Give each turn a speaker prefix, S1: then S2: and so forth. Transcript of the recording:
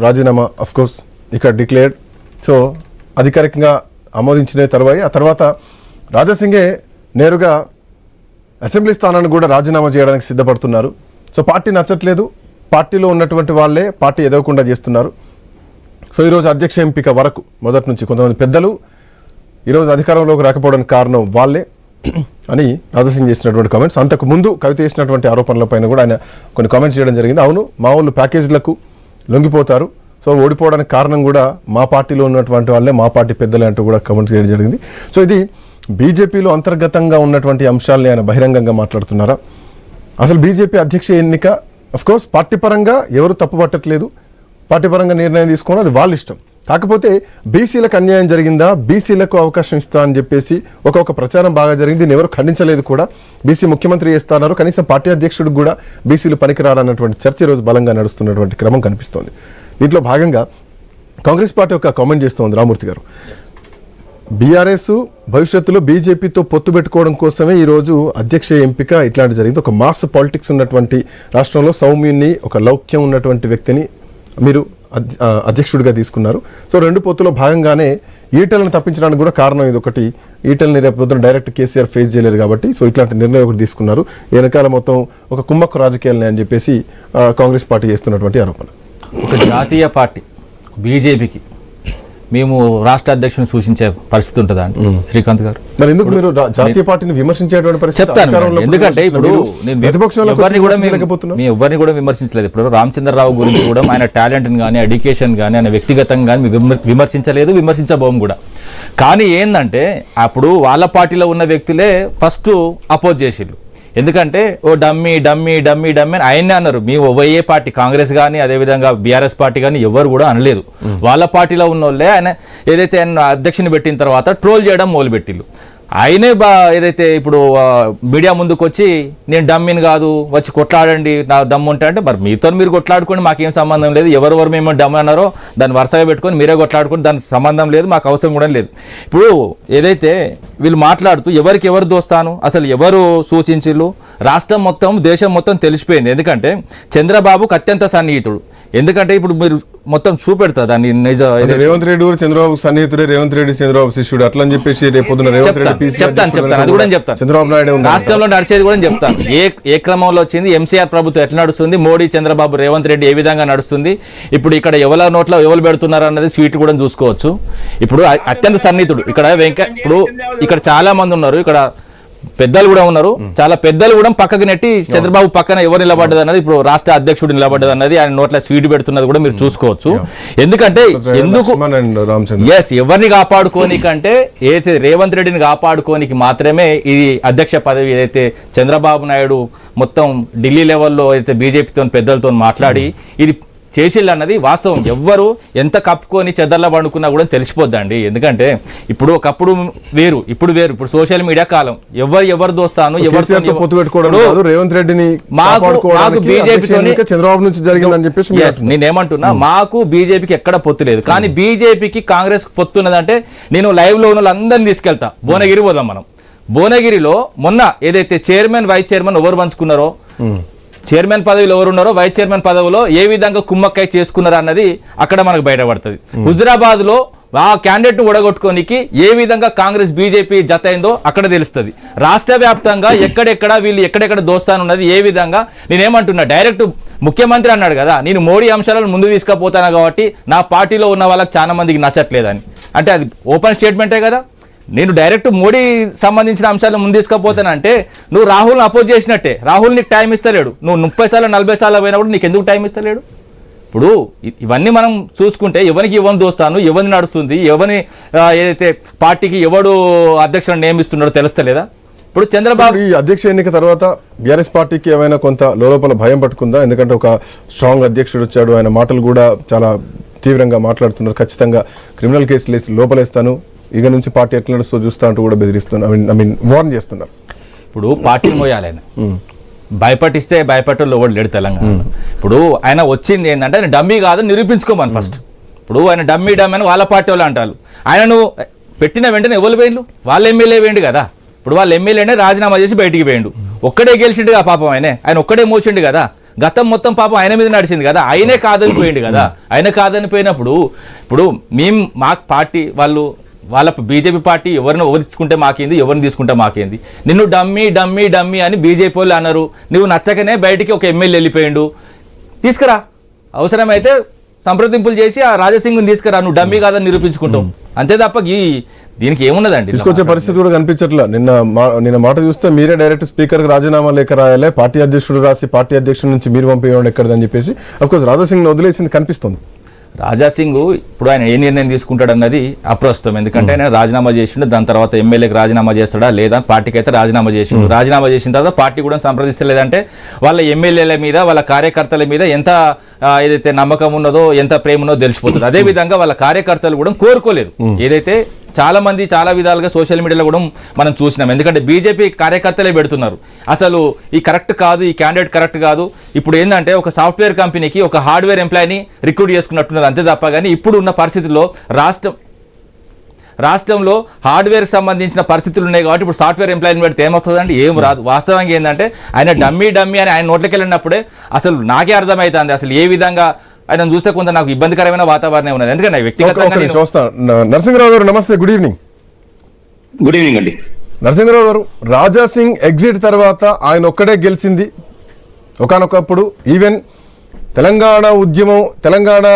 S1: రాజీనామా of course ఇక్కడ declared. So అధికారికంగా ఆమోదించిన తర్వాత రాజాసింగే నేరుగా అసెంబ్లీ స్థానాన్ని కూడా రాజీనామా చేయడానికి సిద్ధపడుతున్నారు. సో పార్టీ నచ్చట్లేదు, పార్టీలో ఉన్నటువంటి వాళ్ళే పార్టీ ఎదగకుండా చేస్తున్నారు. సో ఈరోజు అధ్యక్ష ఎంపిక వరకు మొదటి నుంచి కొంతమంది పెద్దలు ఈరోజు అధికారంలోకి రాకపోవడానికి కారణం వాళ్ళే అని రాజాసింగ్ చేసినటువంటి కామెంట్స్. అంతకు ముందు కవిత చేసినటువంటి ఆరోపణలపైన కూడా ఆయన కొన్ని కామెంట్స్ చేయడం జరిగింది. అవును, మా వాళ్ళు ప్యాకేజీలకు లొంగిపోతారు, సో ఓడిపోవడానికి కారణం కూడా మా పార్టీలో ఉన్నటువంటి వాళ్ళే, మా పార్టీ పెద్దలే అంటూ కూడా కామెంట్ చేయడం జరిగింది. సో ఇది బీజేపీలో అంతర్గతంగా ఉన్నటువంటి అంశాలని ఆయన బహిరంగంగా మాట్లాడుతున్నారా? అసలు బీజేపీ అధ్యక్ష ఎన్నిక అఫ్కోర్స్ పార్టీ పరంగా ఎవరు తప్పు పట్టట్లేదు, పార్టీ పరంగా నిర్ణయం తీసుకోవడం అది వాళ్ళ ఇష్టం. కాకపోతే బీసీలకు అన్యాయం జరిగిందా, బీసీలకు అవకాశం ఇస్తా అని చెప్పేసి ఒక ప్రచారం బాగా జరిగింది. దీన్ని ఎవరు ఖండించలేదు కూడా. బీసీ ముఖ్యమంత్రి చేస్తున్నారు, కనీసం పార్టీ అధ్యక్షుడికి కూడా బీసీలు పనికిరారన్నటువంటి చర్చ ఈరోజు బలంగా నడుస్తున్నటువంటి క్రమం కనిపిస్తోంది. దీంట్లో భాగంగా కాంగ్రెస్ పార్టీ ఒక కామెంట్ చేస్తోంది రామూర్తి గారు. బీఆర్ఎస్ భవిష్యత్తులో బీజేపీతో పొత్తు పెట్టుకోవడం కోసమే ఈరోజు అధ్యక్ష ఎంపిక ఇట్లాంటి జరిగింది. ఒక మాస్ పాలిటిక్స్ ఉన్నటువంటి రాష్ట్రంలో సౌమ్యుని, ఒక లౌక్యం ఉన్నటువంటి వ్యక్తిని మీరు అధ్యక్షుడిగా తీసుకున్నారు. సో రెండు పొత్తులో భాగంగానే ఈటలను తప్పించడానికి కూడా కారణం ఇది ఒకటి. ఈటల్ని రేపు పొద్దున డైరెక్ట్ కేసీఆర్ ఫేస్ చేయలేరు కాబట్టి సో ఇట్లాంటి నిర్ణయం ఒకటి తీసుకున్నారు. వెనకాల మొత్తం ఒక కుమ్మక్కు రాజకీయాలని అని చెప్పేసి కాంగ్రెస్ పార్టీ చేస్తున్నటువంటి ఆరోపణ.
S2: ఒక జాతీయ పార్టీ బీజేపీకి మేము రాష్ట్ర అధ్యక్షుని సూచించే పరిస్థితి ఉంటుందా అండి శ్రీకాంత్ గారు?
S1: మరి ఎందుకు మీరు జాతీయ పార్టీని విమర్శించేటువంటి పరిస్థితి?
S2: చెప్తాను, ఎందుకంటే ఇప్పుడు నేను ఎవరిని కూడా విమర్శించలేదు. ఇప్పుడు రామచంద్రరావు గురించి కూడా ఆయన టాలెంట్ని కానీ, ఎడ్యుకేషన్ కానీ, ఆయన వ్యక్తిగతంగా కానీ విమర్శించలేదు, విమర్శించబోం కూడా. కానీ ఏంటంటే అప్పుడు వాళ్ళ పార్టీలో ఉన్న వ్యక్తులే ఫస్ట్ అపోజ్ చేసిళ్ళు. ఎందుకంటే ఓ డమ్మీ డమ్మీ డమ్మీ డమ్మీ అని ఆయనే అన్నారు. మీ ఏ పార్టీ, కాంగ్రెస్ కానీ అదేవిధంగా బీఆర్ఎస్ పార్టీ కానీ ఎవరు కూడా అనలేదు. వాళ్ళ పార్టీలో ఉన్న వాళ్ళే ఆయన ఏదైతే ఆయన అధ్యక్షుని పెట్టిన తర్వాత ట్రోల్ చేయడం మొదలుపెట్టిళ్ళు. ఆయనే ఏదైతే ఇప్పుడు మీడియా ముందుకు వచ్చి నేను డమ్మిని కాదు, వచ్చి కొట్లాడండి నా దమ్ము ఉంటే అంటే, మరి మీతో మీరు కొట్లాడుకోండి, మాకేం సంబంధం లేదు. ఎవరెవరు మేము డమ్మి అన్నారో దాన్ని వరుసగా పెట్టుకొని మీరే కొట్లాడుకొని దానికి సంబంధం లేదు, మాకు అవసరం కూడా లేదు. ఇప్పుడు ఏదైతే వీళ్ళు మాట్లాడుతూ ఎవరికి ఎవరు దోస్తాను, అసలు ఎవరు సూచించిళ్ళు, రాష్ట్రం మొత్తం దేశం మొత్తం తెలిసిపోయింది. ఎందుకంటే చంద్రబాబుకు అత్యంత సన్నిహితుడు. ఎందుకంటే ఇప్పుడు మీరు మొత్తం చూపెడతా దాన్ని
S1: రేవంత్ రెడ్డి కూడా చంద్రబాబు సన్నిహితుడే, రేవంత్ రెడ్డి చంద్రబాబు శిష్యుడు అట్లా అని చెప్పేసి రేపు రేవంత్ రెడ్డి
S2: చెప్తాను అది కూడా చెప్తాను.
S1: చంద్రబాబు నాయుడు
S2: రాష్ట్రంలో నడిచేది కూడా చెప్తాను. ఏ క్రమంలో వచ్చింది, ఎంసీఆర్ ప్రభుత్వం ఎట్లా నడుస్తుంది, మోడీ చంద్రబాబు రేవంత్ రెడ్డి ఏ విధంగా నడుస్తుంది, ఇప్పుడు ఇక్కడ ఎవరి నోట్లో ఎవరు పెడుతున్నారు అన్నది స్వీట్ కూడా చూసుకోవచ్చు. ఇప్పుడు అత్యంత సన్నిహితుడు ఇక్కడ ఇప్పుడు ఇక్కడ చాలా మంది ఉన్నారు, ఇక్కడ పెద్దలు కూడా ఉన్నారు, చాలా పెద్దలు కూడా పక్కకు నెట్టి చంద్రబాబు పక్కన ఎవరు నిలబడ్డది అన్నది, ఇప్పుడు రాష్ట్ర అధ్యక్షుడు నిలబడ్డది అన్నది, ఆయన నోట్ల స్వీట్ పెడుతున్నది కూడా మీరు చూసుకోవచ్చు. ఎందుకంటే ఎందుకు ఎవరిని కాపాడుకోనికంటే ఏదైతే రేవంత్ రెడ్డిని కాపాడుకోనికి మాత్రమే ఇది అధ్యక్ష పదవి ఏదైతే చంద్రబాబు నాయుడు మొత్తం ఢిల్లీ లెవెల్లో అయితే బీజేపీతో పెద్దలతో మాట్లాడి ఇది చేసిళ్ళు అన్నది వాస్తవం. ఎవ్వరు ఎంత కప్పుకొని చెదర్లా పండుకున్నా కూడా తెలిసిపోద్దండి. ఎందుకంటే ఇప్పుడు ఒకప్పుడు వేరు, ఇప్పుడు వేరు. ఇప్పుడు సోషల్ మీడియా కాలం. ఎవరు దోస్తాను,
S1: రేవంత్ రెడ్డిని
S2: మాకు బీజేపీతో
S1: చంద్రబాబు నుంచి జరిగిందని చెప్పేసి
S2: నేనేమంటున్నా, మాకు బీజేపీకి ఎక్కడ పొత్తు లేదు. కానీ బీజేపీకి కాంగ్రెస్ పొత్తున్నదంటే నేను లైవ్ లో ఉన్న వాళ్ళందరినీ తీసుకెళ్తా. భువనగిరి పోదాం మనం. భువనగిరిలో మొన్న ఏదైతే చైర్మన్ వైస్ చైర్మన్ ఎవరు పంచుకున్నారో, చైర్మన్ పదవిలో ఎవరున్నారో వైస్ చైర్మన్ పదవిలో ఏ విధంగా కుమ్మక్కై చేసుకున్నారు అన్నది అక్కడ మనకు బయటపడుతుంది. హుజరాబాద్ లో ఆ క్యాండిడేట్ ను ఓడగొట్టుకోనికి ఏ విధంగా కాంగ్రెస్ బీజేపీ జత అయిందో అక్కడ తెలుస్తుంది. రాష్ట్ర వ్యాప్తంగా ఎక్కడెక్కడ వీళ్ళు ఎక్కడెక్కడ దోస్తానున్నది ఏ విధంగా. నేనేమంటున్నా, డైరెక్ట్ ముఖ్యమంత్రి అన్నాడు కదా, నేను మోడీ అంశాలను ముందు తీసుకుపోతాను కాబట్టి నా పార్టీలో ఉన్న వాళ్ళకి చాలా మందికి నచ్చట్లేదని. అంటే అది ఓపెన్ స్టేట్మెంటే కదా. నేను డైరెక్ట్ మోడీ సంబంధించిన అంశాలను ముందు తీసుకుపోతానంటే నువ్వు రాహుల్ని అపోజ్ చేసినట్టే. రాహుల్ నీకు టైం ఇస్తలేడు. నువ్వు 30 సార్లు 40 సార్లు పోయినా కూడా నీకు ఎందుకు టైం ఇస్తలేడు? ఇప్పుడు ఇవన్నీ మనం చూసుకుంటే ఎవరికి ఎవరిని దోస్తాను, ఎవరిని నడుస్తుంది, ఎవరిని ఏదైతే పార్టీకి ఎవడు అధ్యక్షులను నియమిస్తున్నాడో తెలుస్తలేదా? ఇప్పుడు చంద్రబాబు
S1: ఈ అధ్యక్ష ఎన్నిక తర్వాత బీఆర్ఎస్ పార్టీకి ఏమైనా కొంత లోపల భయం పట్టుకుందా? ఎందుకంటే ఒక స్ట్రాంగ్ అధ్యక్షుడు వచ్చాడు, ఆయన మాటలు కూడా చాలా తీవ్రంగా మాట్లాడుతున్నారు. ఖచ్చితంగా క్రిమినల్ కేసులు వేసి లోపలేస్తాను, ఇక నుంచి పార్టీ ఎట్లా నడుస్తూ చూస్తా అంటూ కూడా బెదిరిస్తున్నారు, వార్న్ చేస్తున్నారు.
S2: ఇప్పుడు పార్టీని మోయాలి ఆయన, భయపట్టిస్తే భయపట్టలు ఎవడు లేడు తెలంగాణ. ఇప్పుడు ఆయన వచ్చింది ఏంటంటే ఆయన డమ్మీ కాదు నిరూపించుకోమని ఫస్ట్. ఇప్పుడు ఆయన డమ్మీ అని వాళ్ళ పార్టీ వాళ్ళు అంటారు. ఆయనను పెట్టిన వెంటనే ఎవరు వేయండు? వాళ్ళ ఎమ్మెల్యే వేయండు కదా. ఇప్పుడు వాళ్ళ ఎమ్మెల్యేనే రాజీనామా చేసి బయటికి వేయండు. ఒక్కడే గెలిచిండు కదా పాపం, ఆయన ఒక్కడే మోచిండు కదా. గతం మొత్తం పాపం ఆయన మీద నడిచింది కదా, ఆయనే కాదని పోయింది కదా. ఆయన కాదని పోయినప్పుడు ఇప్పుడు మేము మా పార్టీ వాళ్ళ బీజేపీ పార్టీ ఎవరిని తీసుకుంటే మాకేంది, ఎవరిని తీసుకుంటే మాకేంది, నిన్ను డమ్మీ డమ్మీ డమ్మీ అని బీజేపీ వాళ్ళు అన్నారు. నువ్వు నచ్చకనే బయటికి ఒక ఎమ్మెల్యే వెళ్ళిపోయిండు, తీసుకురా, అవసరమైతే సంప్రదింపులు చేసి ఆ రాజాసింగ్ని తీసుకురా, నువ్వు డమ్మీ కాదని నిరూపించుకుంటావు. అంతే తప్ప దీనికి ఏమున్నదండి,
S1: తీసుకొచ్చే పరిస్థితి కూడా కనిపించట్లా. నిన్న మాట చూస్తే మీరే డైరెక్ట్ స్పీకర్ కి రాజీనామా లేఖ రాయాలి, పార్టీ అధ్యక్షుడు రాసి పార్టీ అధ్యక్షుడి నుంచి మీరు పంపించడం ఎక్కడదని చెప్పేసి అఫ్కోర్స్ రాజాసింగ్ వదిలేసింది కనిపిస్తుంది.
S2: రాజాసింగ్ ఇప్పుడు ఆయన ఏ నిర్ణయం తీసుకుంటాడు అన్నది అప్రస్తుతం. ఎందుకంటే ఆయన రాజీనామా చేసిండు, దాని తర్వాత ఎమ్మెల్యేకి రాజీనామా చేస్తాడా లేదా, పార్టీకి అయితే రాజీనామా చేసిండు. రాజీనామా చేసిన తర్వాత పార్టీ కూడా సంప్రదిస్తలేదంటే వాళ్ళ ఎమ్మెల్యేల మీద వాళ్ళ కార్యకర్తల మీద ఎంత ఏదైతే నమ్మకం ఉన్నదో ఎంత ప్రేమ ఉన్నదో తెలిసిపోతుంది. అదే విధంగా వాళ్ళ కార్యకర్తలు కూడా కోరుకోలేదు. ఏదైతే చాలా మంది చాలా విధాలుగా సోషల్ మీడియాలో కూడా మనం చూసినాం. ఎందుకంటే బీజేపీ కార్యకర్తలే పెడుతున్నారు అసలు ఈ కరెక్ట్ కాదు, ఈ క్యాండిడేట్ కరెక్ట్ కాదు. ఇప్పుడు ఏంటంటే ఒక సాఫ్ట్వేర్ కంపెనీకి ఒక హార్డ్వేర్ ఎంప్లాయీని రిక్రూట్ చేసుకున్నట్టున్నది, అంతే తప్ప. కానీ ఇప్పుడు ఉన్న పరిస్థితుల్లో రాష్ట్రంలో హార్డ్వేర్కి సంబంధించిన పరిస్థితులు ఉన్నాయి కాబట్టి ఇప్పుడు సాఫ్ట్వేర్ ఎంప్లాయీని పెడితే ఏమవుతుందండి, ఏం రాదు. వాస్తవంగా ఏంటంటే ఆయన డమ్మీ అని ఆయన నోట్లకి వెళ్ళినప్పుడే అసలు నాకే అర్థమవుతుంది అసలు ఏ విధంగా ఆయన చూస్తే కొంత నాకు ఇబ్బందికరమైన వాతావరణం ఉన్నది. ఎందుకంటే వ్యక్తిగతంగా
S1: చూస్తాను. నరసింహరావు గారు నమస్తే, గుడ్ ఈవినింగ్.
S3: గుడ్ ఈవినింగ్ అండి.
S1: నరసింహరావు గారు, రాజాసింగ్ ఎగ్జిట్ తర్వాత ఆయన ఒక్కడే గెలిచింది ఒకానొకప్పుడు. ఈవెన్ తెలంగాణ ఉద్యమం, తెలంగాణ